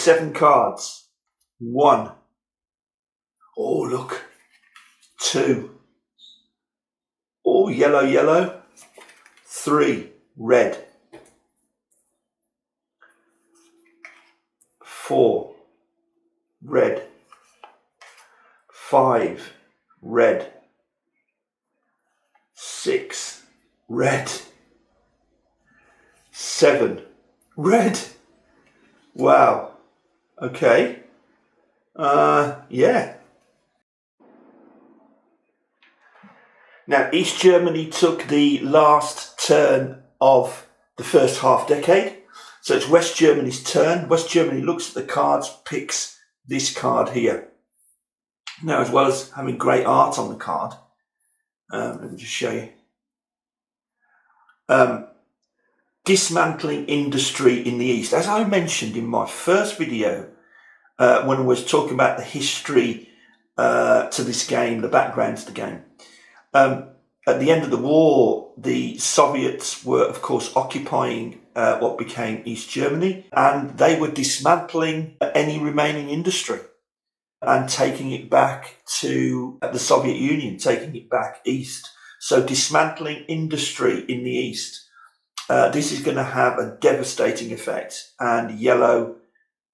7 cards. 1. Oh, look. 2. Oh, yellow, yellow. 3. Red. 4. Red. 5. Red. 6. Red. 7. Red. Wow. Okay. Yeah. Now, East Germany took the last turn of the first half decade. So it's West Germany's turn. West Germany looks at the cards, picks this card here. Now, as well as having great art on the card, let me just show you. Dismantling industry in the East. As I mentioned in my first video, when I was talking about the history to this game, the background to the game. At the end of the war, the Soviets were, of course, occupying what became East Germany, and they were dismantling any remaining industry and taking it back to the Soviet Union, taking it back east. So dismantling industry in the East. This is going to have a devastating effect, and yellow,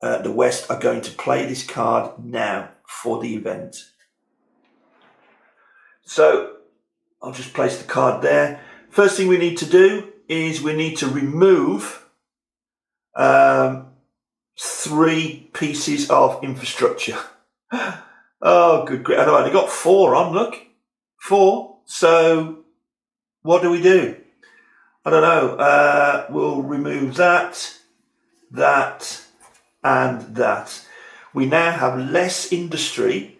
the West, are going to play this card now for the event. So I'll just place the card there. First thing we need to do is we need to remove 3 pieces of infrastructure. Oh, good grief. I've only got 4 on, look. 4. So what do? I don't know. We'll remove that, that, and that. We now have less industry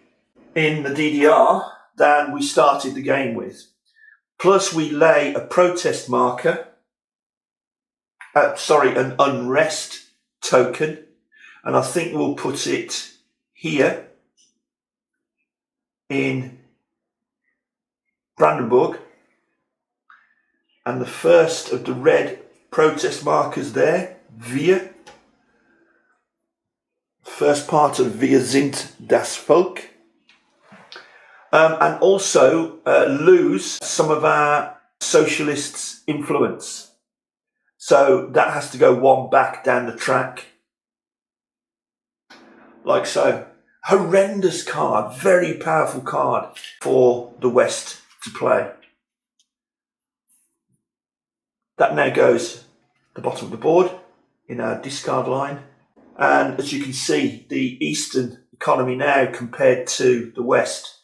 in the DDR than we started the game with. Plus we lay a protest marker, an unrest token, and I think we'll put it here in Brandenburg. And the first of the red protest markers there, Wir. First part of Wir sind das Volk. And also lose some of our socialists' influence. So that has to go 1 back down the track. Like so. Horrendous card, very powerful card for the West to play. That now goes at the bottom of the board in our discard line. And as you can see, the Eastern economy now compared to the West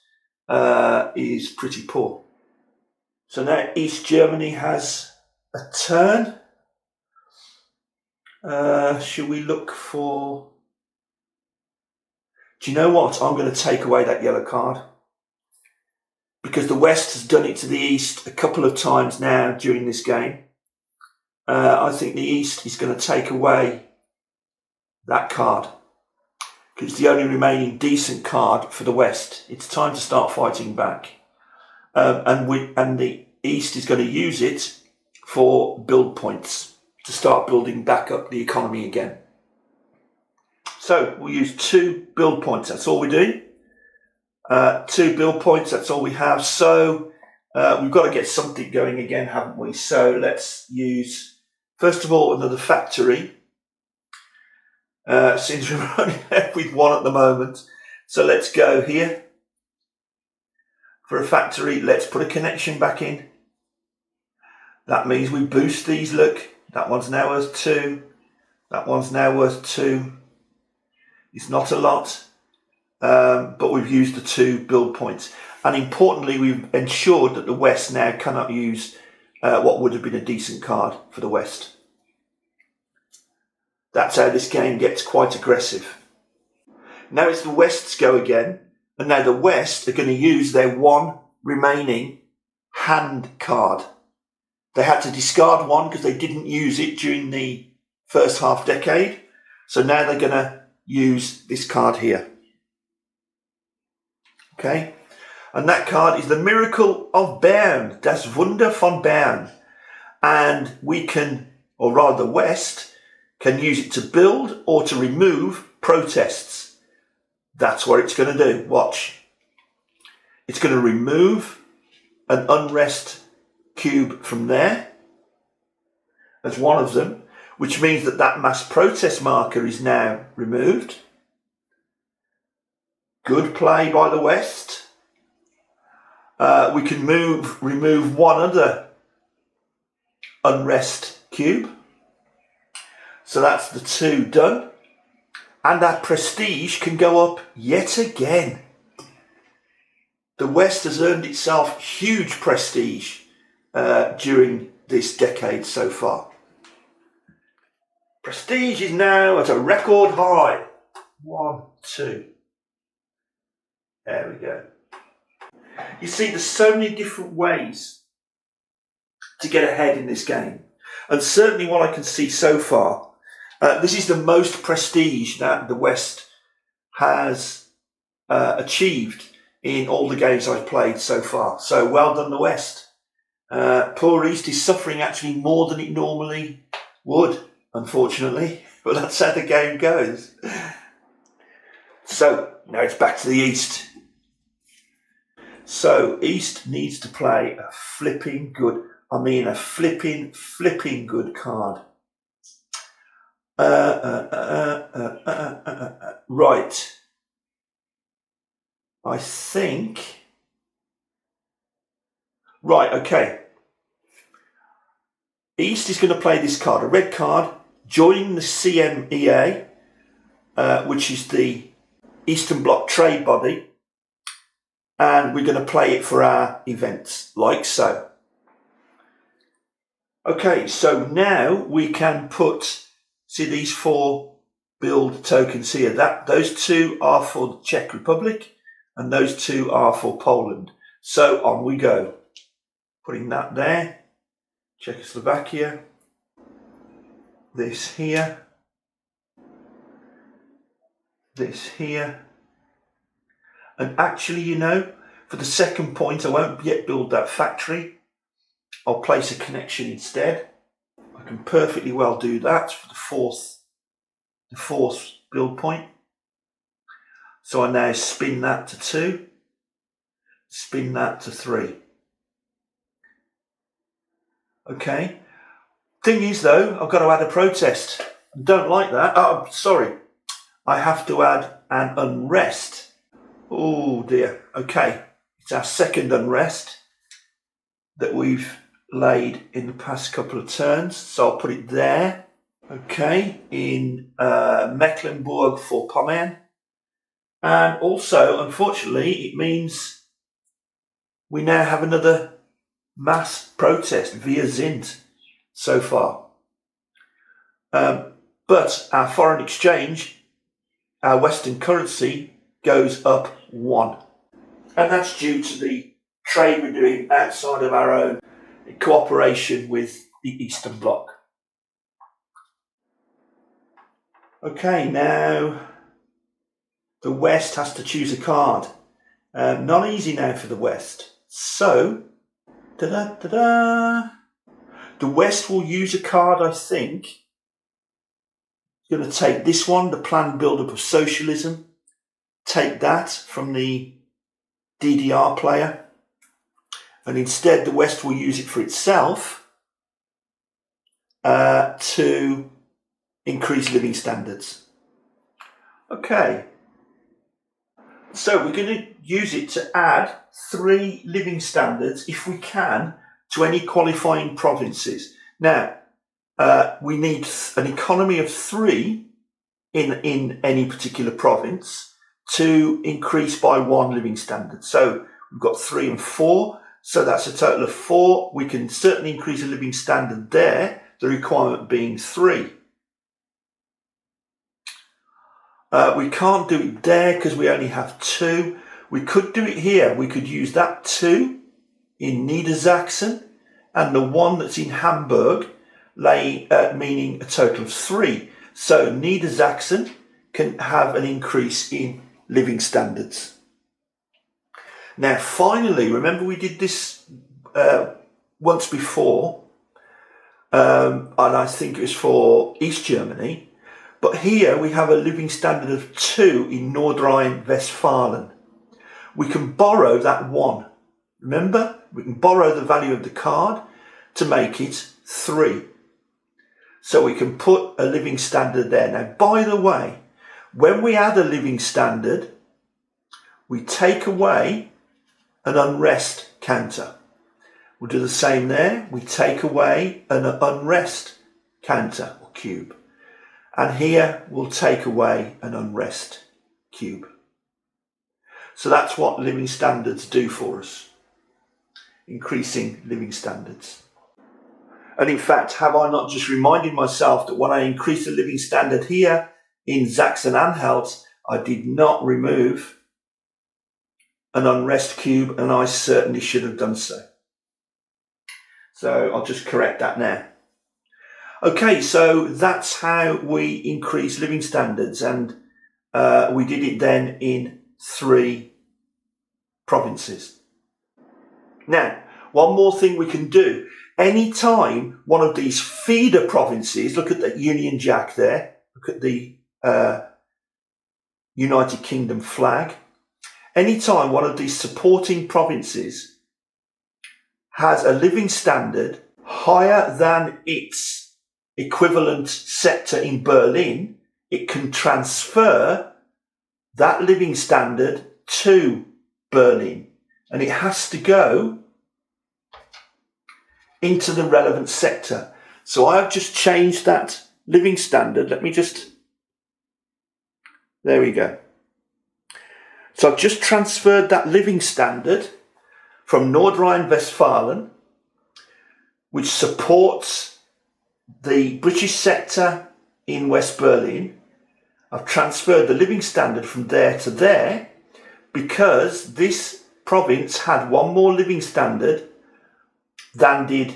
is pretty poor. So now East Germany has a turn. Should we look for... Do you know what? I'm going to take away that yellow card. Because the West has done it to the East a couple of times now during this game. I think the East is going to take away that card. Because it's the only remaining decent card for the West. It's time to start fighting back. And the East is going to use it for build points to start building back up the economy again. So we'll use 2 build points. That's all we're doing. 2 build points. That's all we have. So we've got to get something going again, haven't we? So let's use, first of all, another factory. Since we're running out with 1 at the moment. So let's go here. For a factory, let's put a connection back in. That means we boost these, look. That one's now worth 2. That one's now worth 2. It's not a lot, but we've used the 2 build points. And importantly, we've ensured that the West now cannot use what would have been a decent card for the West. That's how this game gets quite aggressive. Now it's the West's go again. And now the West are going to use their 1 remaining hand card. They had to discard 1 because they didn't use it during the first half decade. So now they're going to use this card here. Okay. And that card is the Miracle of Bern. Das Wunder von Bern. And we can, or rather the West, can use it to build or to remove protests. That's what it's going to do. Watch. It's going to remove an unrest cube from there as one of them, which means that that mass protest marker is now removed. Good play by the West. We can remove one other unrest cube. So that's the 2 done. And our prestige can go up yet again. The West has earned itself huge prestige during this decade so far. Prestige is now at a record high. 1, 2. There we go. You see, there's so many different ways to get ahead in this game. And certainly what I can see so far, this is the most prestige that the West has achieved in all the games I've played so far. So well done, the West. Poor East is suffering actually more than it normally would, unfortunately. But that's how the game goes. So now it's back to the East. So East needs to play a flipping good, a flipping good card. Right. I think. Right, okay. East is going to play this card, a red card, joining the CMEA, which is the Eastern Bloc trade body. And we're going to play it for our events, like so. Okay, so now we can put, see these 4 build tokens here. Those 2 are for the Czech Republic, and those 2 are for Poland. So on we go. Putting that there. Czechoslovakia. This here. This here. And actually, you know, for the second point, I won't yet build that factory. I'll place a connection instead. I can perfectly well do that for the fourth build point. So I now spin that to 2, spin that to 3. Okay. Thing is though, I've got to add a protest. I don't like that. Oh, sorry. I have to add an unrest. Oh dear. Okay. It's our second unrest that we've laid in the past couple of turns. So I'll put it there. Okay. In Mecklenburg-Vorpommern. And also, unfortunately, it means we now have another mass protest via Zint so far. But our foreign exchange, our Western currency, goes up 1. And that's due to the trade we're doing outside of our own cooperation with the Eastern Bloc. Okay, now the West has to choose a card. Not easy now for the West. So, the West will use a card, I think. It's going to take this one, the planned build-up of socialism. Take that from the DDR player. And instead, the West will use it for itself to increase living standards. Okay. So we're going to use it to add 3 living standards, if we can, to any qualifying provinces. Now, we need an economy of 3 in any particular province to increase by 1 living standard. So we've got 3 and 4, so that's a total of 4. We can certainly increase a living standard there, the requirement being 3. We can't do it there because we only have 2. We could do it here. We could use that 2 in Niedersachsen and the 1 that's in Hamburg, meaning a total of 3. So Niedersachsen can have an increase in living standards. Now, finally, remember we did this once before, and I think it was for East Germany. But here we have a living standard of 2 in Nordrhein-Westfalen. We can borrow that 1. Remember, we can borrow the value of the card to make it 3. So we can put a living standard there. Now, by the way, when we add a living standard, we take away an unrest counter. We'll do the same there. We take away an unrest counter or cube. And here we'll take away an unrest cube. So that's what living standards do for us. Increasing living standards. And in fact, have I not just reminded myself that when I increased the living standard here in Sachsen-Anhalt, I did not remove an unrest cube, and I certainly should have done so. So I'll just correct that now. Okay, so that's how we increase living standards, and we did it then in 3 provinces. Now, one more thing we can do. Anytime one of these feeder provinces, look at the Union Jack there, look at the United Kingdom flag. Anytime one of these supporting provinces has a living standard higher than its equivalent sector in Berlin, it can transfer that living standard to Berlin, and it has to go into the relevant sector. So I have just changed that living standard. Let me just, there we go. So I've just transferred that living standard from Nordrhein-Westfalen, which supports the British sector in West Berlin. I've transferred the living standard from there to there because this province had one more living standard than did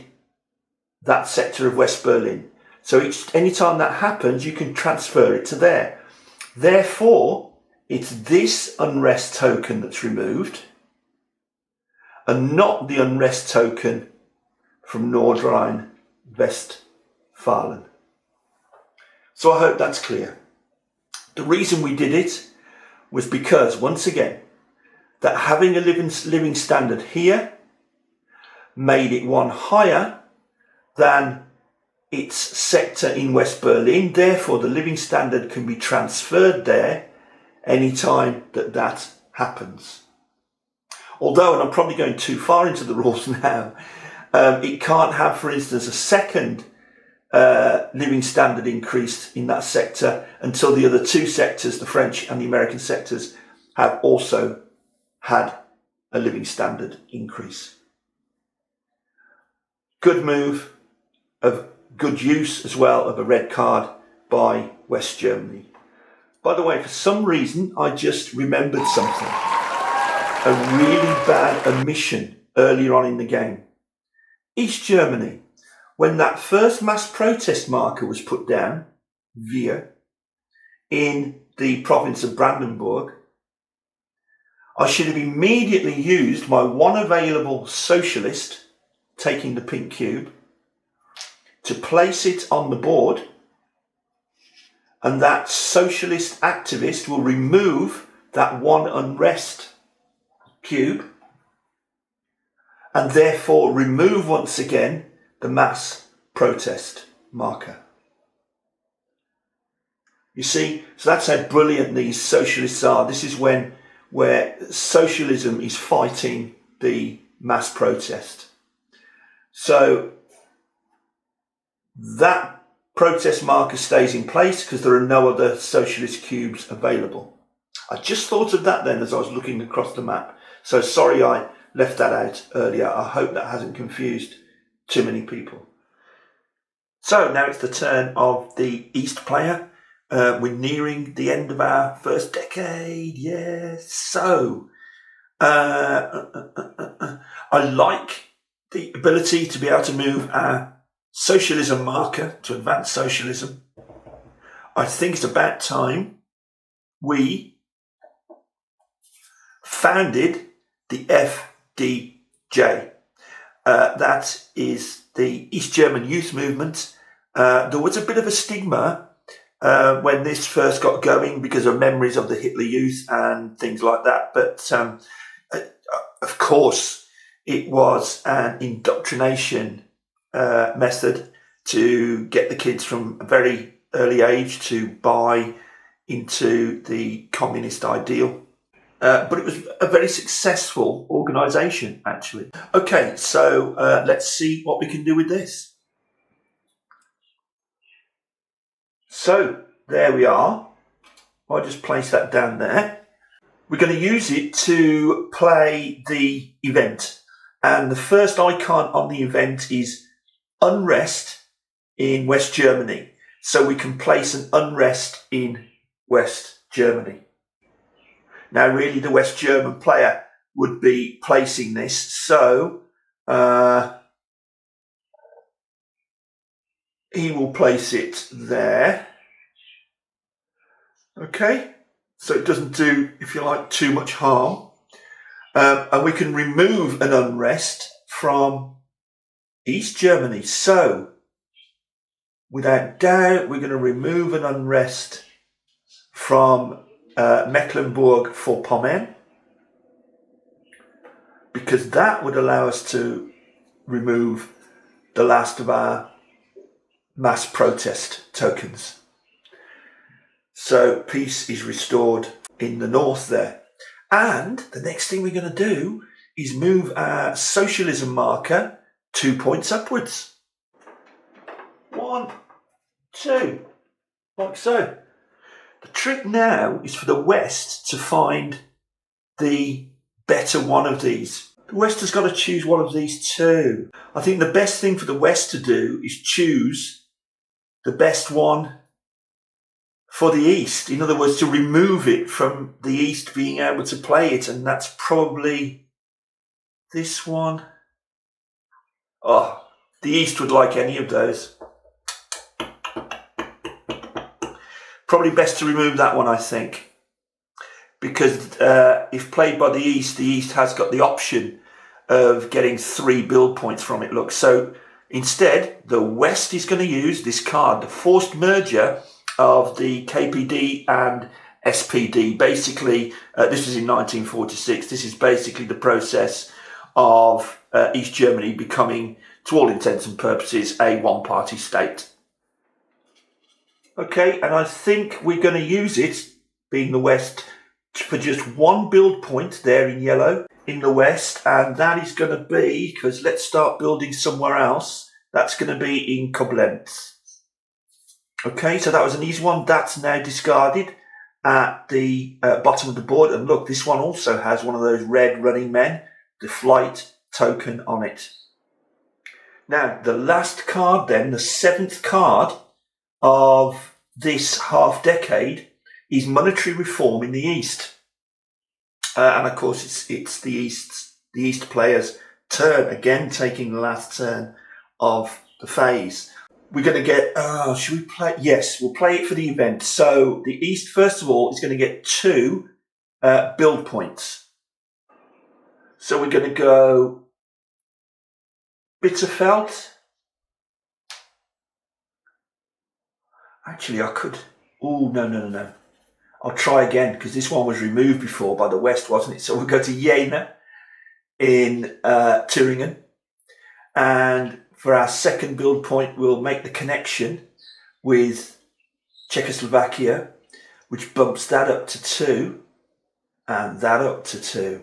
that sector of West Berlin. So anytime that happens, you can transfer it to there. Therefore, it's this unrest token that's removed and not the unrest token from Nordrhein-Westfalen. So I hope that's clear. The reason we did it was because, once again, that having a living standard here made it one higher than its sector in West Berlin. Therefore, the living standard can be transferred there anytime that happens. Although, and I'm probably going too far into the rules now, it can't have, for instance, a second living standard increased in that sector until the other 2 sectors, the French and the American sectors, have also had a living standard increase. Good move, of good use as well of a red card by West Germany. By the way, for some reason, I just remembered something. A really bad omission earlier on in the game. East Germany, when that first mass protest marker was put down, Wir, in the province of Brandenburg, I should have immediately used my one available socialist, taking the pink cube, to place it on the board, and that socialist activist will remove that one unrest cube and therefore remove once again the mass protest marker. You see, so that's how brilliant these socialists are. This is where socialism is fighting the mass protest. So that protest marker stays in place because there are no other socialist cubes available. I just thought of that then as I was looking across the map. So sorry I left that out earlier. I hope that hasn't confused too many people. So now it's the turn of the East player. We're nearing the end of our first decade. Yes. So I like the ability to be able to move our socialism marker to advanced socialism. I think it's about time we founded the FDJ. That is the East German youth movement. There was a bit of a stigma when this first got going because of memories of the Hitler Youth and things like that. But of course, it was an indoctrination method to get the kids from a very early age to buy into the communist ideal. But it was a very successful organisation, actually. Okay, so let's see what we can do with this. So there we are. I'll just place that down there. We're going to use it to play the event. And the first icon on the event is unrest in West Germany. So we can place an unrest in West Germany. Now, really, the West German player would be placing this. So he will place it there. Okay, so it doesn't do, if you like, too much harm. And we can remove an unrest from East Germany. So, without doubt, we're going to remove an unrest from Mecklenburg-Vorpommern, because that would allow us to remove the last of our mass protest tokens. So peace is restored in the north there. And the next thing we're going to do is move our socialism marker 2 points upwards. 1, 2, like so. The trick now is for the West to find the better one of these. The West has got to choose one of these two. I think the best thing for the West to do is choose the best one for the East. In other words, to remove it from the East being able to play it. And that's probably this one. Oh, the East would like any of those. Probably best to remove that one, I think. Because if played by the East has got the option of getting 3 build points from it. Look, so instead, the West is going to use this card, the forced merger of the KPD and SPD. Basically, this was in 1946. This is basically the process of East Germany becoming, to all intents and purposes, a one-party state. Okay, and I think we're going to use it, being the West, for just 1 build point there in yellow in the West, and that is going to be, because let's start building somewhere else, that's going to be in Koblenz. Okay, so that was an easy one. That's now discarded at the bottom of the board. And look, this one also has one of those red running men, the flight token on it. Now, the last card then, the 7th card of this half decade, is monetary reform in the East. And of course, it's the East players' turn, again taking the last turn of the phase. We're going to get, should we play? Yes, we'll play it for the event. So the East, first of all, is going to get 2 build points. So we're going to go Bitterfeld. Actually, I could. Oh, no. I'll try again, because this one was removed before by the West, wasn't it? So we'll go to Jena in Thüringen. And for our second build point, we'll make the connection with Czechoslovakia, which bumps that up to 2 and that up to 2.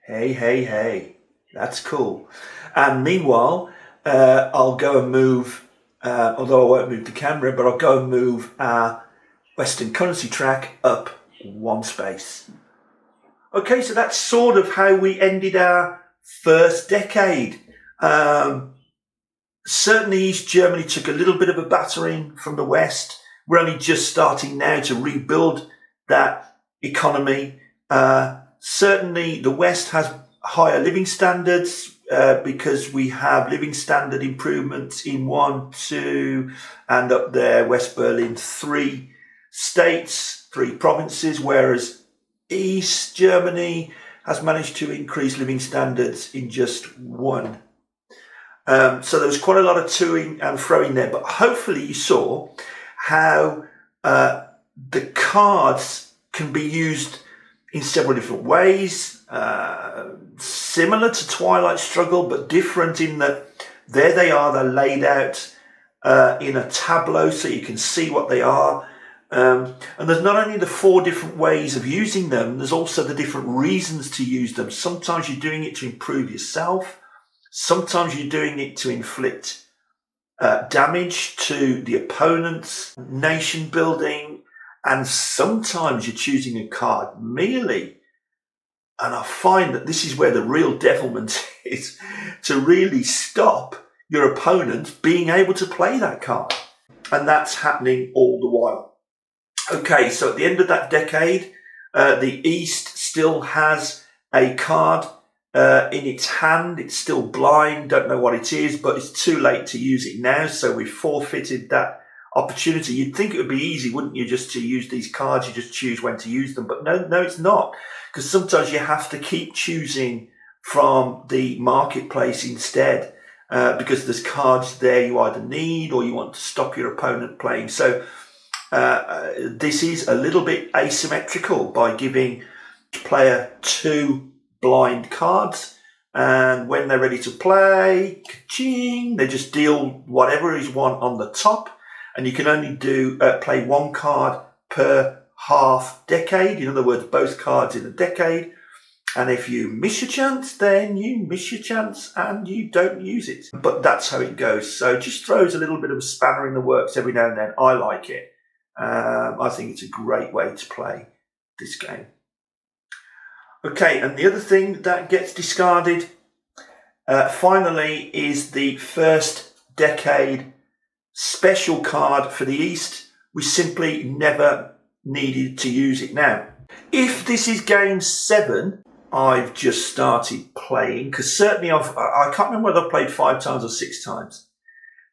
Hey. That's cool. And meanwhile, I'll go and move, although I won't move the camera, but I'll go and move our Western currency track up 1 space. Okay, so that's sort of how we ended our first decade. Certainly East Germany took a little bit of a battering from the West. We're only just starting now to rebuild that economy. Certainly the West has higher living standards because we have living standard improvements in 1, 2, and up there, West Berlin, 3 states, 3 provinces, whereas East Germany has managed to increase living standards in just 1. So there was quite a lot of toing and froing there, but hopefully you saw how the cards can be used in several different ways, similar to Twilight Struggle, but different in that there they are, they're laid out in a tableau so you can see what they are. And there's not only the 4 different ways of using them, there's also the different reasons to use them. Sometimes you're doing it to improve yourself. Sometimes you're doing it to inflict damage to the opponent's nation building. And sometimes you're choosing a card merely, and I find that this is where the real devilment is, to really stop your opponent being able to play that card. And that's happening all the while. Okay, so at the end of that decade, the East still has a card in its hand. It's still blind, don't know what it is, but it's too late to use it now, so we've forfeited that opportunity. You'd think it would be easy, wouldn't you, just to use these cards? You just choose when to use them, but no, it's not, because sometimes you have to keep choosing from the marketplace instead, because there's cards there you either need or you want to stop your opponent playing. So this is a little bit asymmetrical by giving each player 2 blind cards, and when they're ready to play, ka-ching, they just deal whatever is one on the top, and you can only play 1 card per half decade. In other words, both cards in a decade. And if you miss your chance, then you miss your chance and you don't use it. But that's how it goes. So it just throws a little bit of a spanner in the works every now and then. I like it. I think it's a great way to play this game. Okay, and the other thing that gets discarded finally is the first decade special card for the East. We simply never needed to use it. Now, if this is game 7, I've just started playing, because certainly I can't remember whether I've played 5 times or 6 times.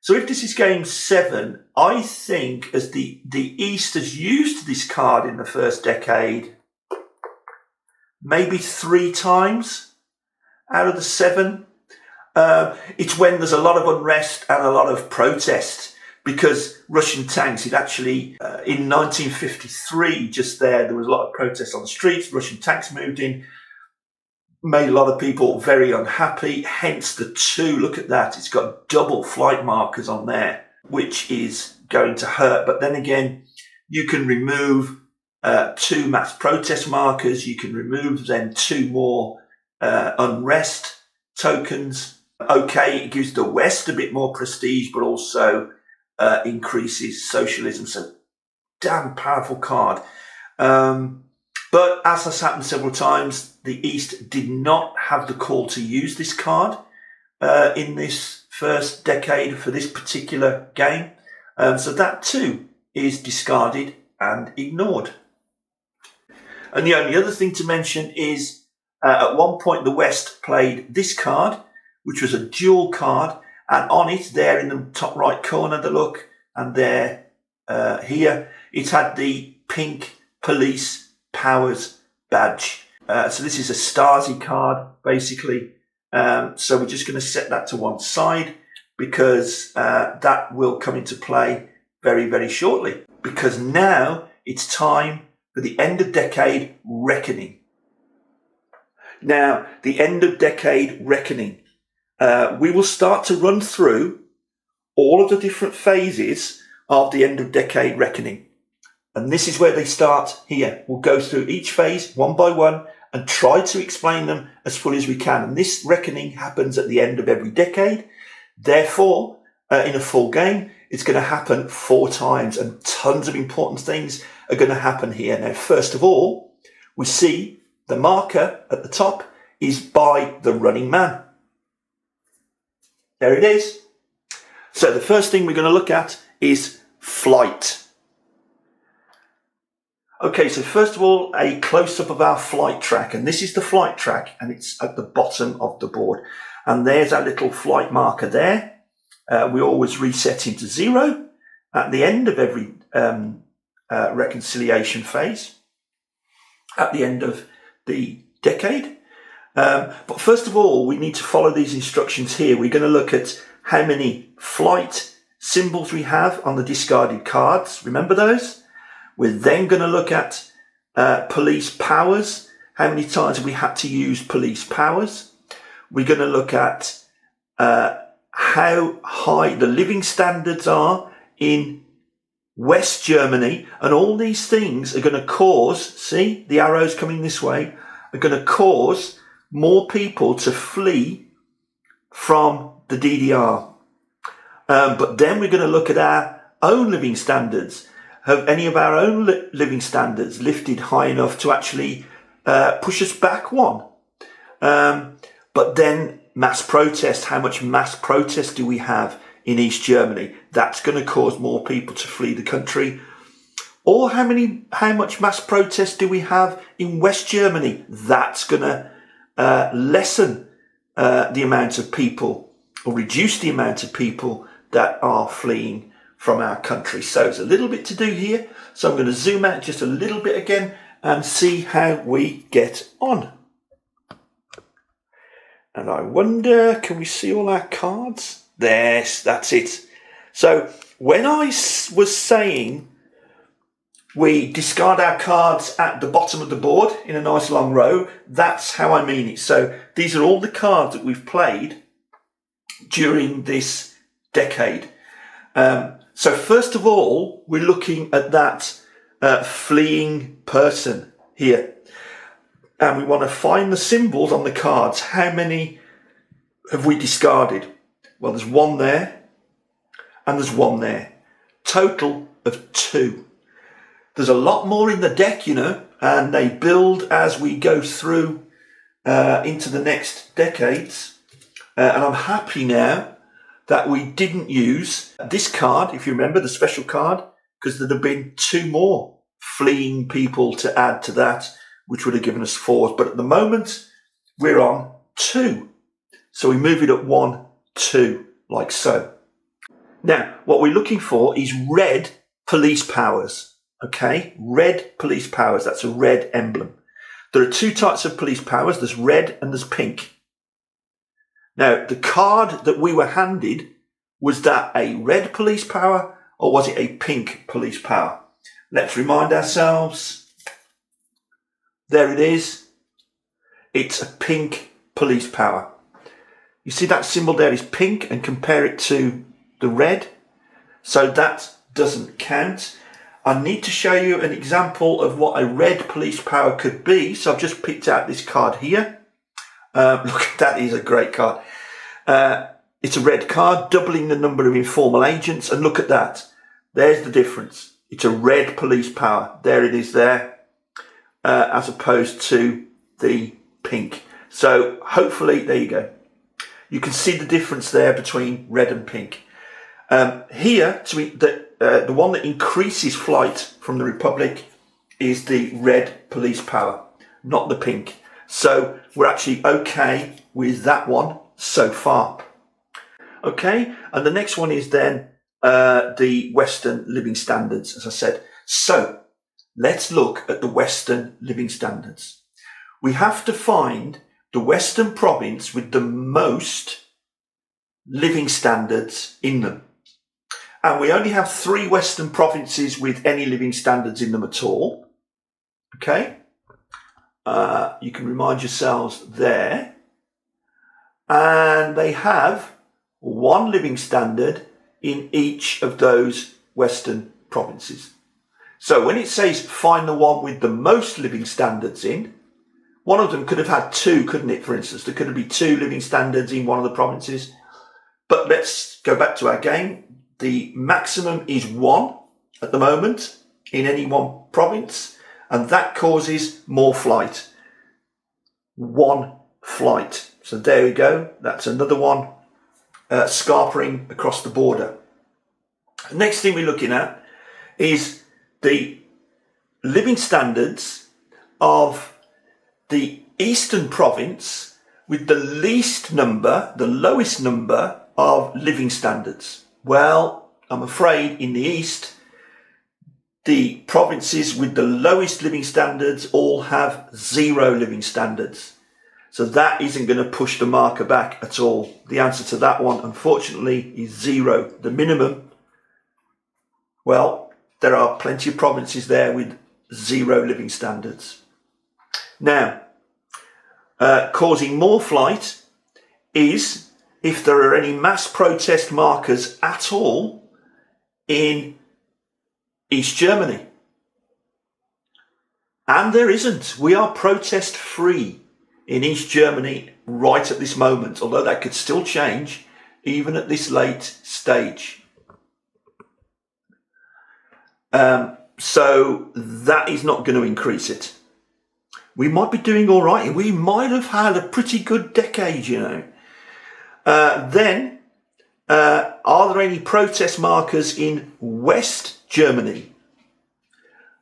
So if this is game 7, I think as the East has used this card in the first decade maybe 3 times out of the 7. It's when there's a lot of unrest and a lot of protest, because Russian tanks, it actually, in 1953, just there was a lot of protests on the streets. Russian tanks moved in, made a lot of people very unhappy, hence the 2. Look at that, it's got double flight markers on there, which is going to hurt. But then again, you can remove 2 mass protest markers, you can remove then 2 more unrest tokens. Okay, it gives the West a bit more prestige, but also increases socialism. So damn powerful card. But as has happened several times, the East did not have the call to use this card in this first decade for this particular game. So that too is discarded and ignored. And the only other thing to mention is at one point the West played this card, which was a dual card, and on it there in the top right corner, the look, and there here, it had the pink police powers badge. So this is a Stasi card, basically. So we're just going to set that to one side, because that will come into play very, very shortly. Because now it's time for the end of decade reckoning. Now, the end of decade reckoning. We will start to run through all of the different phases of the end of decade reckoning. And this is where they start here. We'll go through each phase one by one and try to explain them as fully as we can. And this reckoning happens at the end of every decade. Therefore, in a full game, it's going to happen 4 times, and tons of important things are going to happen here. Now, first of all, we see the marker at the top is by the running man. There it is. So the first thing we're going to look at is flight. Okay, so first of all, a close-up of our flight track. And this is the flight track, and it's at the bottom of the board. And there's our little flight marker there. We always reset him to 0 at the end of every reconciliation phase, at the end of the decade. But first of all, we need to follow these instructions here. We're going to look at how many flight symbols we have on the discarded cards. Remember those? We're then going to look at police powers. How many times have we had to use police powers? We're going to look at how high the living standards are in West Germany, and all these things are going to cause, see the arrows coming this way, are going to cause more people to flee from the DDR. But then we're going to look at our own living standards. Have any of our own living standards lifted high enough to actually push us back one? But then mass protest, how much mass protest do we have in East Germany? That's going to cause more people to flee the country. Or how much mass protest do we have in West Germany? That's going to lessen the amount of people, or reduce the amount of people that are fleeing from our country. So there's a little bit to do here. So I'm going to zoom out just a little bit again and see how we get on. And I wonder, can we see all our cards? Yes, that's it. So when I was saying we discard our cards at the bottom of the board in a nice long row, that's how I mean it. So these are all the cards that we've played during this decade. So first of all, we're looking at that fleeing person here. And we want to find the symbols on the cards. How many have we discarded? Well, there's one there and there's one there. Total of 2. There's a lot more in the deck, you know, and they build as we go through into the next decades. And I'm happy now that we didn't use this card, if you remember, the special card, because there'd have been 2 more fleeing people to add to that, which would have given us 4s. But at the moment, we're on 2. So we move it up 1, 2, like so. Now, what we're looking for is red police powers. Okay, red police powers. That's a red emblem. There are 2 types of police powers. There's red and there's pink. Now, the card that we were handed, was that a red police power or was it a pink police power? Let's remind ourselves. There it is. It's a pink police power. You see that symbol there is pink, and compare it to the red. So that doesn't count. I need to show you an example of what a red police power could be. So I've just picked out this card here. Look, that is a great card. It's a red card, doubling the number of informal agents. And look at that. There's the difference. It's a red police power. There it is there, as opposed to the pink. So hopefully, there you go. You can see the difference there between red and pink. Here, the one that increases flight from the Republic is the red police power, not the pink. So we're actually okay with that one so far. Okay, and the next one is then the Western living standards, as I said. So let's look at the Western living standards. We have to find the Western province with the most living standards in them. And we only have 3 Western provinces with any living standards in them at all. Okay? You can remind yourselves there. And they have 1 living standard in each of those Western provinces. So when it says find the one with the most living standards in, one of them could have had 2, couldn't it, for instance? There could be 2 living standards in one of the provinces. But let's go back to our game. The maximum is 1 at the moment in any one province, and that causes more flight. 1 flight. So there we go. That's another one scarpering across the border. The next thing we're looking at is the living standards of the Eastern province with the least number, the lowest number of living standards. Well, I'm afraid in the East, the provinces with the lowest living standards all have 0 living standards. So that isn't going to push the marker back at all. The answer to that one, unfortunately, is 0. The minimum, well, there are plenty of provinces there with 0 living standards. Now, causing more flight is if there are any mass protest markers at all in East Germany. And there isn't. We are protest free in East Germany right at this moment, although that could still change even at this late stage. So that is not going to increase it. We might be doing all right. We might have had a pretty good decade, you know. Then, are there any protest markers in West Germany?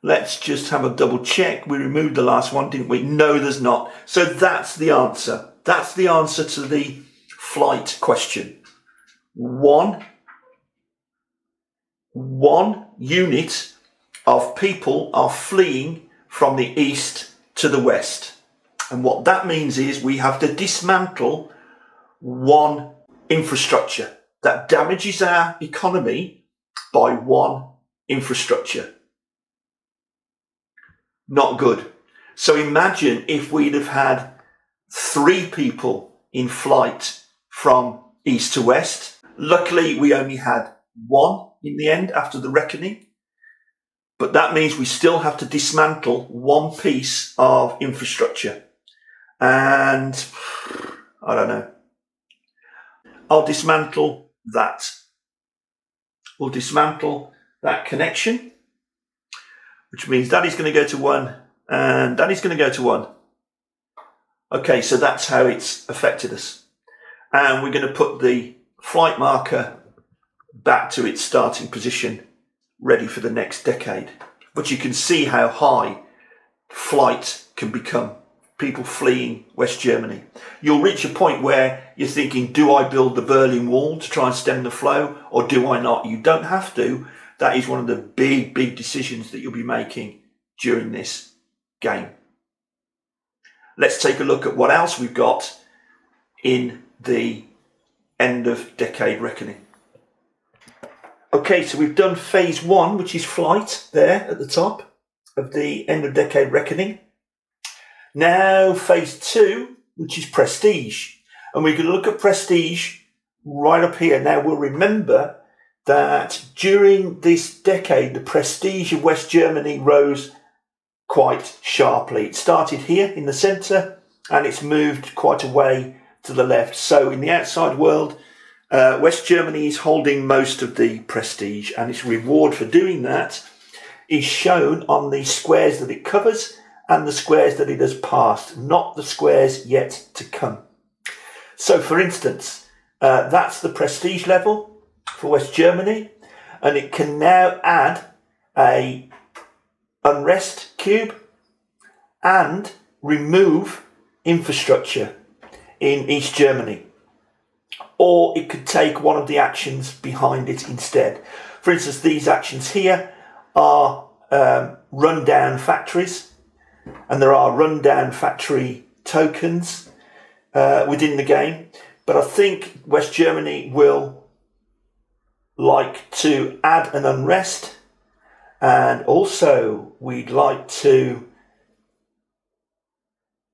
Let's just have a double check. We removed the last one, didn't we? No, there's not. So that's the answer. That's the answer to the flight question. One unit of people are fleeing from the east to the west. And what that means is we have to dismantle one infrastructure that damages our economy by one infrastructure. Not good. So imagine if we'd have had 3 people in flight from east to west. Luckily, we only had 1 in the end after the reckoning. But that means we still have to dismantle one piece of infrastructure. And I don't know. I'll dismantle that. We'll dismantle that connection, which means that is going to go to 1 and that is going to go to 1. Okay, so that's how it's affected us. And we're going to put the flight marker back to its starting position, ready for the next decade. But you can see how high flight can become. People fleeing West Germany. You'll reach a point where you're thinking, do I build the Berlin Wall to try and stem the flow, or do I not? You don't have to. That is one of the big decisions that you'll be making during this game. Let's take a look at what else we've got in the end of decade reckoning. Okay, so we've done phase 1, which is flight there at the top of the end of decade reckoning. Now phase 2, which is prestige. And we can look at prestige right up here. Now we'll remember that during this decade, the prestige of West Germany rose quite sharply. It started here in the centre and it's moved quite a way to the left. So in the outside world, West Germany is holding most of the prestige, and its reward for doing that is shown on the squares that it covers and the squares that it has passed, not the squares yet to come. So for instance, that's the prestige level for West Germany, and it can now add a unrest cube and remove infrastructure in East Germany. Or it could take one of the actions behind it instead. For instance, these actions here are rundown factories, and there are rundown factory tokens within the game. But I think West Germany will like to add an unrest, and also we'd like to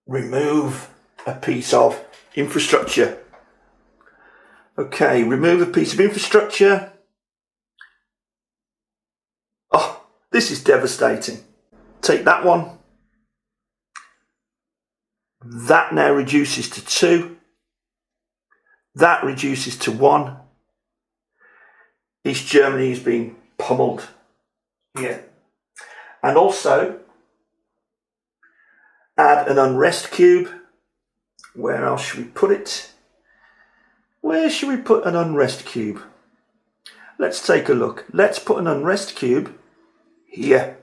remove a piece of infrastructure. Okay, remove a piece of infrastructure. Oh, this is devastating. Take that one. That now reduces to 2. That reduces to 1. East Germany is being pummeled here. And also add an unrest cube. Where else should we put it? Where should we put an unrest cube? Let's take a look. Let's put an unrest cube here.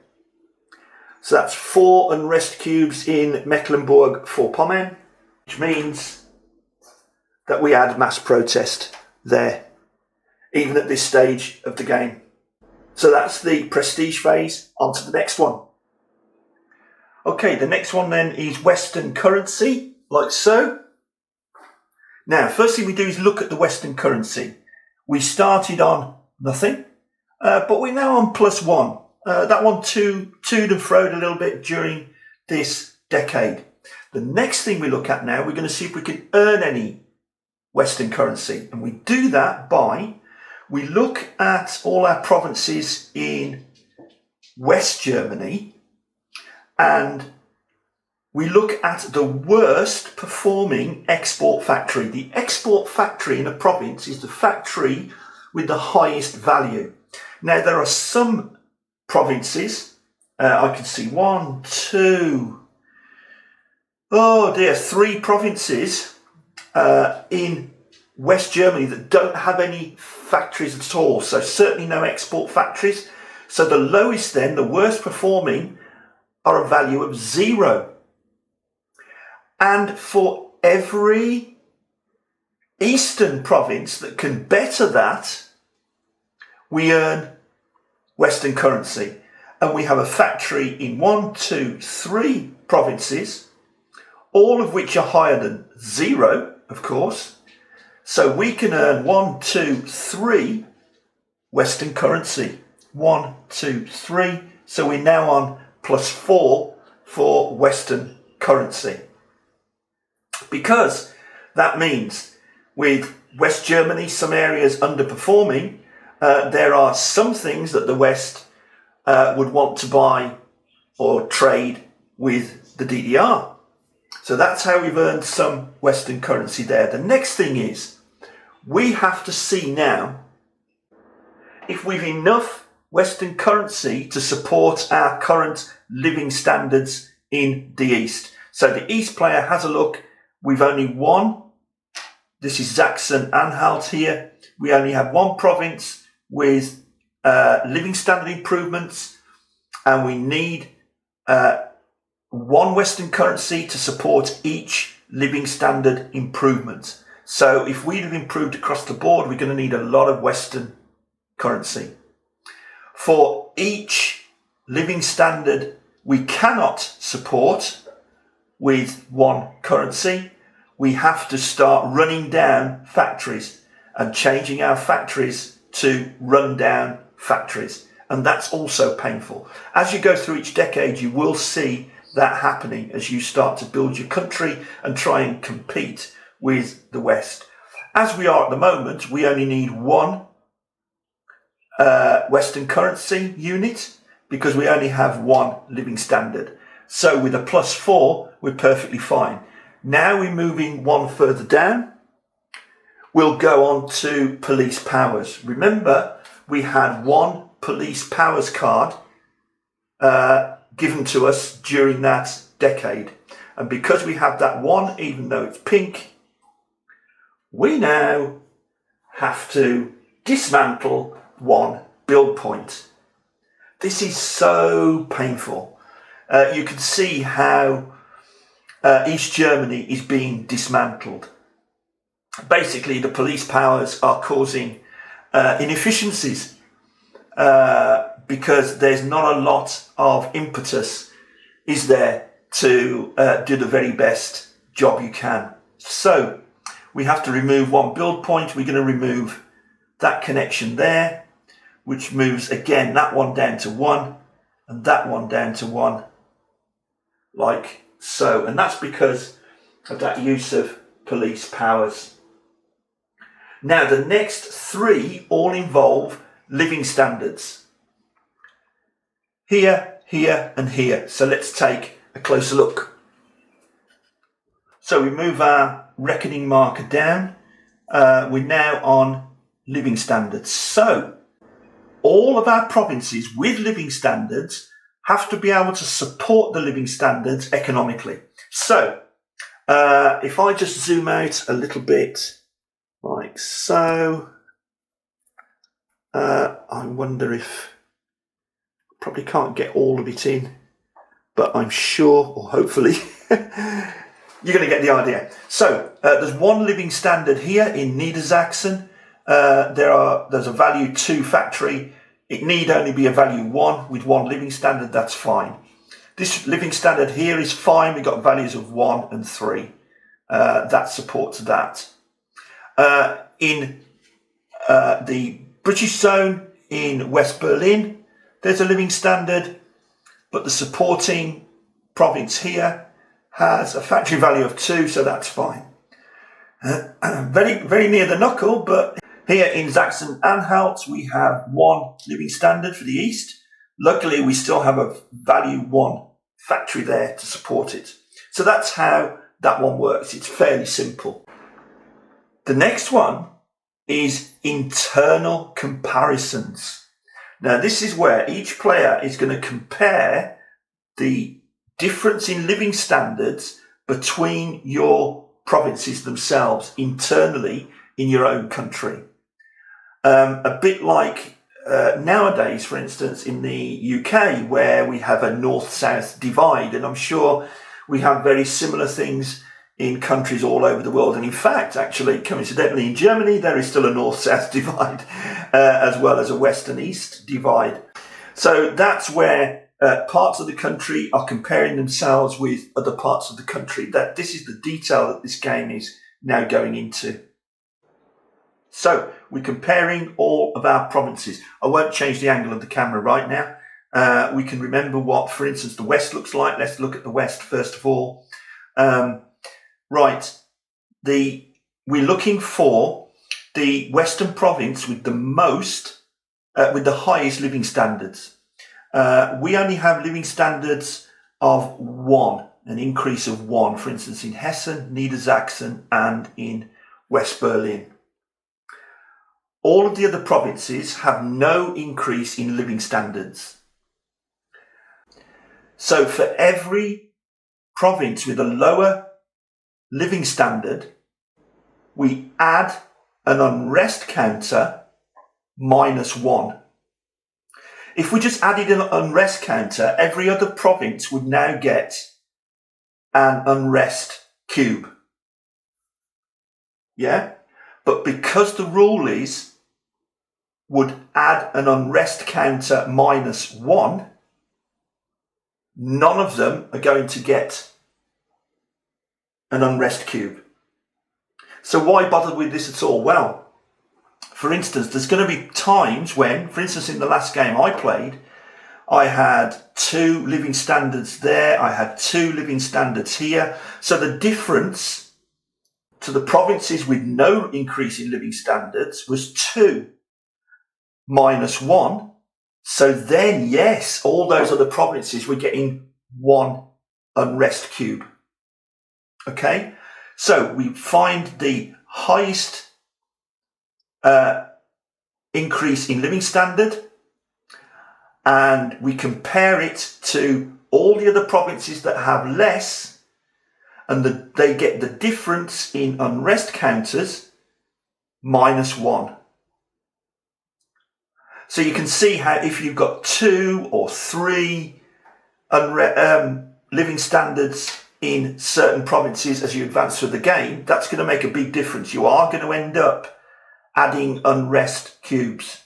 So that's 4 unrest cubes in Mecklenburg-Vorpommern, which means that we add mass protest there, even at this stage of the game. So that's the prestige phase. On to the next one. Okay, the next one then is Western currency, like so. Now, first thing we do is look at the Western currency. We started on nothing, but we're now on +1. that one toed and froed a little bit during this decade. The next thing we look at now, we're going to see if we can earn any Western currency. And we do that by, we look at all our provinces in West Germany and we look at the worst performing export factory. The export factory in a province is the factory with the highest value. Now, there are some provinces, I can see 3 provinces in West Germany that don't have any factories at all. So certainly no export factories. So the lowest then, the worst performing, are a value of 0. And for every eastern province that can better that, we earn Western currency. And we have a factory in 3 provinces, all of which are higher than 0, of course. So we can earn 3 Western currency. 3. So we're now on +4 for Western currency. Because that means with West Germany, some areas underperforming, there are some things that the West would want to buy or trade with the DDR. So that's how we've earned some Western currency there. The next thing is, we have to see now if we've enough Western currency to support our current living standards in the East. So the East player has a look. We've only one. This is Sachsen-Anhalt here. We only have one province with living standard improvements, and we need one Western currency to support each living standard improvement. So if we'd have improved across the board, we're going to need a lot of Western currency. For each living standard we cannot support with one currency, we have to start running down factories and changing our factories to run down factories. And that's also painful. As you go through each decade, you will see that happening as you start to build your country and try and compete with the West. As we are at the moment, we only need one Western currency unit because we only have one living standard. So with a +4, we're perfectly fine. Now we're moving one further down. We'll go on to police powers. Remember, we had one police powers card given to us during that decade. And because we have that one, even though it's pink, we now have to dismantle one build point. This is so painful. You can see how East Germany is being dismantled. Basically, the police powers are causing inefficiencies because there's not a lot of impetus, is there, to do the very best job you can. So we have to remove one build point. We're going to remove that connection there, which moves again that one down to 1 and that one down to 1, like so. And that's because of that use of police powers. Now, the next 3 all involve living standards. Here, here, and here. So let's take a closer look. So we move our reckoning marker down. We're now on living standards. So all of our provinces with living standards have to be able to support the living standards economically. So if I just zoom out a little bit, like so, I wonder if, probably can't get all of it in, but I'm sure, or hopefully, you're going to get the idea. So there's one living standard here in Niedersachsen. There's a value 2 factory. It need only be a value 1 with one living standard. That's fine. This living standard here is fine. We've got values of 1 and 3. That supports that. In the British zone in West Berlin, there's a living standard, but the supporting province here has a factory value of 2, so that's fine. Very, very near the knuckle, but here in Sachsen-Anhalt, we have 1 living standard for the east. Luckily, we still have a value 1 factory there to support it. So that's how that one works. It's fairly simple. The next one is internal comparisons. Now, this is where each player is going to compare the difference in living standards between your provinces themselves internally in your own country. A bit like nowadays, for instance, in the UK, where we have a north-south divide, and I'm sure we have very similar things in countries all over the world. And in fact, actually, coincidentally, in Germany, there is still a north-south divide, as well as a west and east divide. So that's where parts of the country are comparing themselves with other parts of the country. This is the detail that this game is now going into. So we're comparing all of our provinces. I won't change the angle of the camera right now. We can remember what, for instance, the West looks like. Let's look at the West first of all. Right, we're looking for the Western province with the most, with the highest living standards. We only have living standards of 1, an increase of 1, for instance, in Hessen, Niedersachsen, and in West Berlin. All of the other provinces have no increase in living standards. So for every province with a lower living standard, we add an unrest counter -1. If we just added an unrest counter, every other province would now get an unrest cube. Yeah? But because the rule is would add an unrest counter -1, none of them are going to get an unrest cube. So why bother with this at all? Well, for instance, there's going to be times when, for instance, in the last game I played, I had 2 living standards there, I had 2 living standards here. So the difference to the provinces with no increase in living standards was 2 -1. So then, yes, all those other provinces were getting 1 unrest cube. Okay, so we find the highest increase in living standard, and we compare it to all the other provinces that have less, and they get the difference in unrest counters -1. So you can see how if you've got 2 or 3 living standards in certain provinces as you advance through the game, that's going to make a big difference. You are going to end up adding unrest cubes.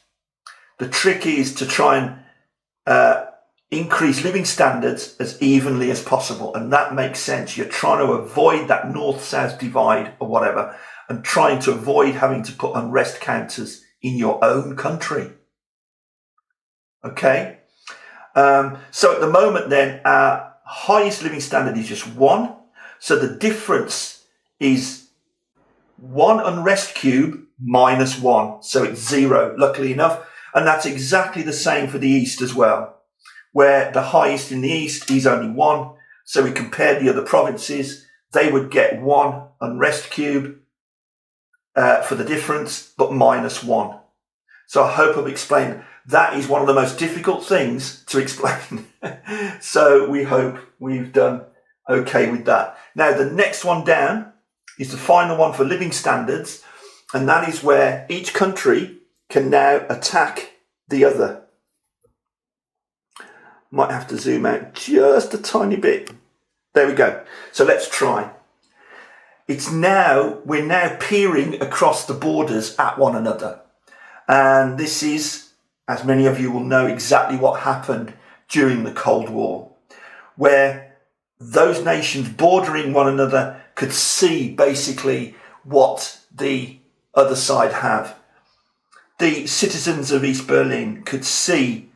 The trick is to try and increase living standards as evenly as possible, and that makes sense. You're trying to avoid that north-south divide or whatever, and trying to avoid having to put unrest counters in your own country. Okay, so at the moment then, our highest living standard is just 1. So the difference is 1 unrest cube -1. So it's 0, luckily enough. And that's exactly the same for the east as well, where the highest in the east is only 1. So we compare the other provinces. They would get 1 unrest cube for the difference, but -1. So I hope I've explained. That is one of the most difficult things to explain. So we hope we've done okay with that. Now, the next one down is the final one for living standards, and that is where each country can now attack the other. Might have to zoom out just a tiny bit. There we go. So let's try. We're now peering across the borders at one another. And this is, as many of you will know, exactly what happened during the Cold War, where those nations bordering one another could see basically what the other side have. The citizens of East Berlin could see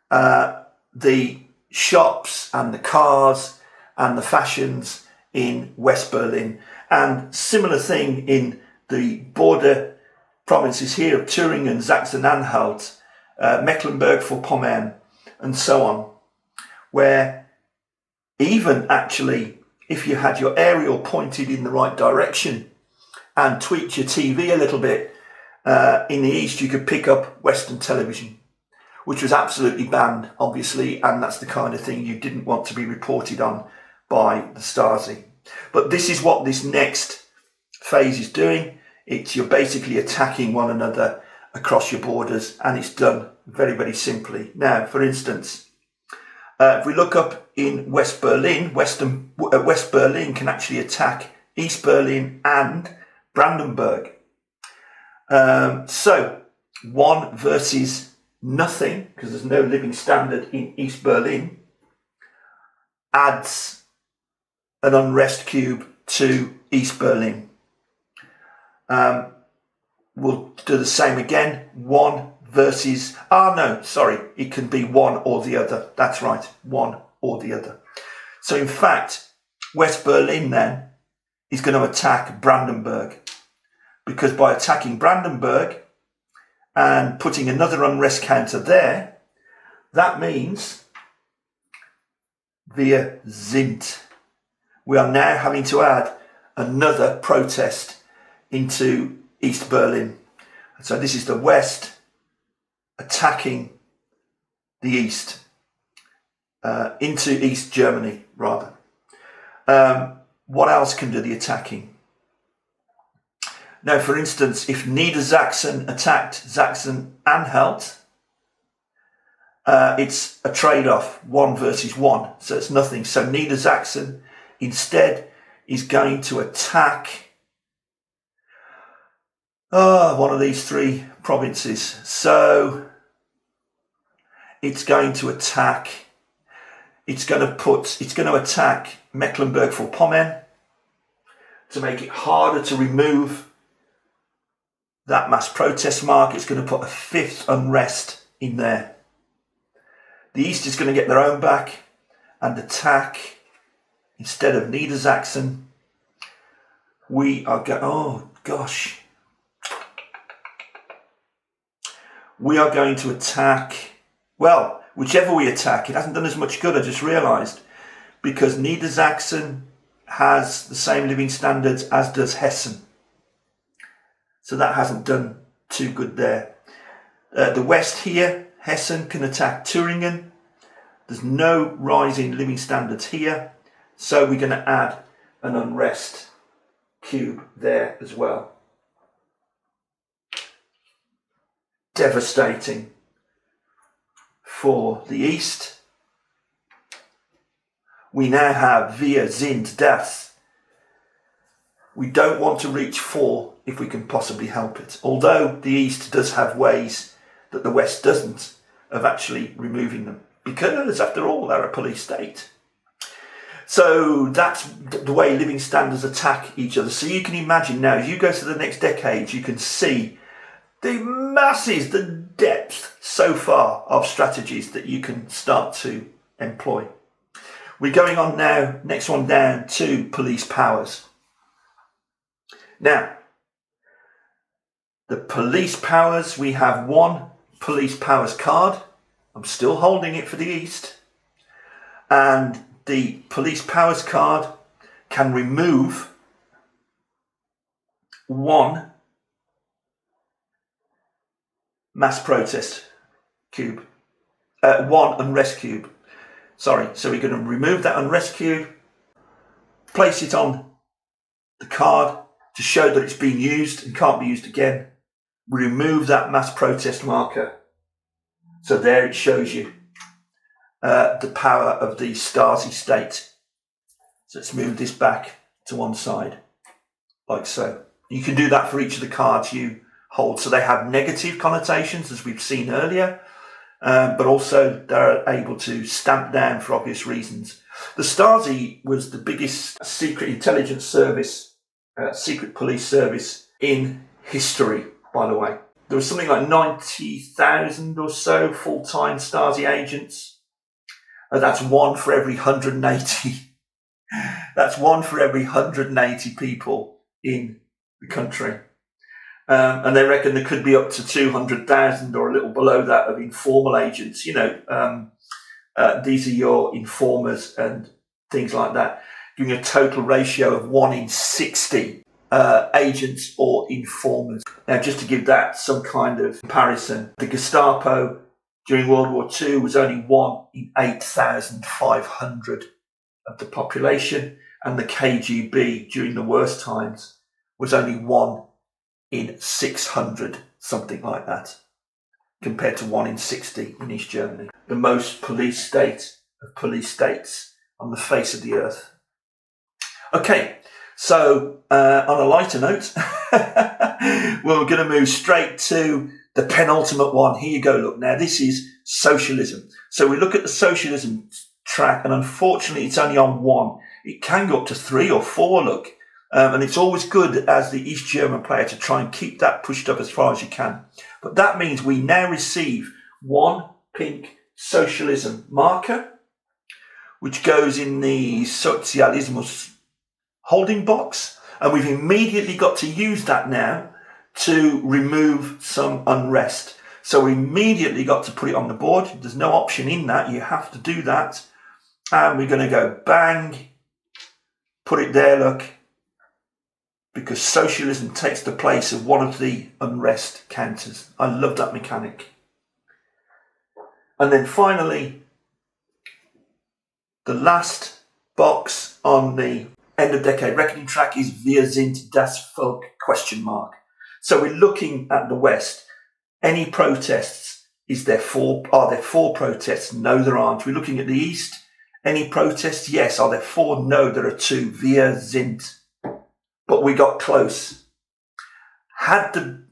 the shops and the cars and the fashions in West Berlin. And similar thing in the border provinces here of Thüringen, Sachsen-Anhalt, Mecklenburg-Vorpommern, and so on, where even actually if you had your aerial pointed in the right direction and tweaked your TV a little bit, in the east you could pick up Western television, which was absolutely banned, obviously, and that's the kind of thing you didn't want to be reported on by the Stasi. But this is what this next phase is doing. You're basically attacking one another across your borders, and it's done very, very simply. Now, for instance, if we look up in West Berlin, West Berlin can actually attack East Berlin and Brandenburg. So 1 versus nothing, because there's no living standard in East Berlin, adds an unrest cube to East Berlin. We'll do the same again. 1 versus, it can be one or the other. That's right, one or the other. So in fact, West Berlin then is going to attack Brandenburg, because by attacking Brandenburg and putting another unrest counter there, that means wir sind. We are now having to add another protest into East Berlin. So this is the West attacking the East, into East Germany, rather. What else can do the attacking? Now, for instance, if Niedersachsen attacked Sachsen-Anhalt, it's a trade-off, 1 versus 1, so it's nothing. So Niedersachsen instead is going to attack one of these 3 provinces. So it's going to attack, it's going to attack Mecklenburg-Vorpommern to make it harder to remove that mass protest mark. It's going to put a 5th unrest in there. The East is going to get their own back and attack, instead of Niedersachsen, we are going to attack, well, whichever we attack, it hasn't done as much good, I just realised, because Niedersachsen has the same living standards as does Hessen. So that hasn't done too good there. The West here, Hessen can attack Thüringen. There's no rise in living standards here. So we're going to add an unrest cube there as well. Devastating for the East. We now have wir sind das. We don't want to reach 4 if we can possibly help it. Although the East does have ways that the West doesn't of actually removing them. Because, after all, they're a police state. So that's the way living standards attack each other. So you can imagine now, as you go to the next decade, you can see the masses, the depth so far of strategies that you can start to employ. We're going on now, next one down, to police powers. Now, the police powers, we have 1 police powers card. I'm still holding it for the East. And the police powers card can remove 1 mass protest cube, 1 unrest cube. Sorry, so we're going to remove that unrest cube, place it on the card to show that it's been used and can't be used again. We remove that mass protest marker. So there it shows you the power of the Stasi state. So let's move this back to one side, like so. You can do that for each of the cards you hold. So they have negative connotations, as we've seen earlier, but also they're able to stamp down for obvious reasons. The Stasi was the biggest secret intelligence service, secret police service in history, by the way. there was something like 90,000 or so full-time Stasi agents. That's one for every 180. That's one for every 180 people in the country. And they reckon there could be up to 200,000 or a little below that of informal agents. You know, these are your informers and things like that, giving a total ratio of 1 in 60 agents or informers. Now, just to give that some kind of comparison, the Gestapo during World War II was only 1 in 8,500 of the population, and the KGB during the worst times was only 1 in 600, something like that, compared to 1 in 60 in East Germany. The most police state of police states on the face of the earth. Okay, so on a lighter note, we're going to move straight to the penultimate one. Here you go, look. Now, this is socialism. So we look at the socialism track, and unfortunately, it's only on 1. It can go up to 3 or 4, look. And it's always good as the East German player to try and keep that pushed up as far as you can. But that means we now receive 1 pink socialism marker, which goes in the Sozialismus holding box. And we've immediately got to use that now to remove some unrest. So we immediately got to put it on the board. There's no option in that. You have to do that. And we're going to go bang, put it there, look. Because socialism takes the place of one of the unrest counters. I love that mechanic. And then finally, the last box on the end of decade reckoning track is Wir sind das Volk ? So we're looking at the West. Any protests? Are there 4 protests? No, there aren't. We're looking at the East. Any protests? Yes. Are there 4? No, there are 2. Wir sind. But we got close. Had there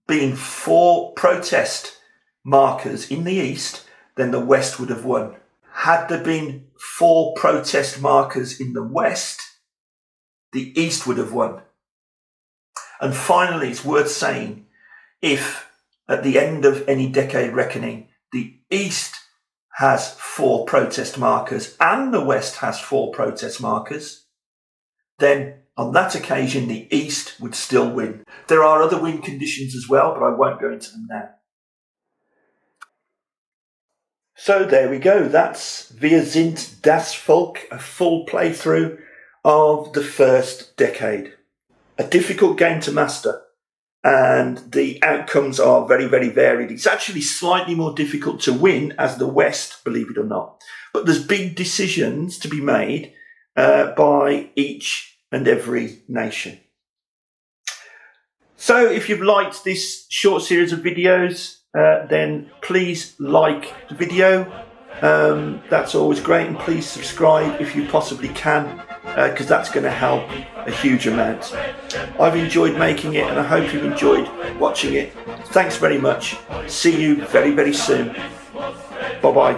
been 4 protest markers in the East, then the West would have won. Had there been 4 protest markers in the West, the East would have won. And finally, it's worth saying, if at the end of any decade reckoning, the East has 4 protest markers and the West has 4 protest markers, then on that occasion, the East would still win. There are other win conditions as well, but I won't go into them now. So there we go. That's Wir sind das Volk, a full playthrough of the first decade. A difficult game to master, and the outcomes are very, very varied. It's actually slightly more difficult to win as the West, believe it or not. But there's big decisions to be made by each and every nation. So if you've liked this short series of videos, then please like the video. That's always great, and please subscribe if you possibly can, because that's going to help a huge amount. I've enjoyed making it, and I hope you've enjoyed watching it. Thanks very much. See you very, very soon. Bye-bye.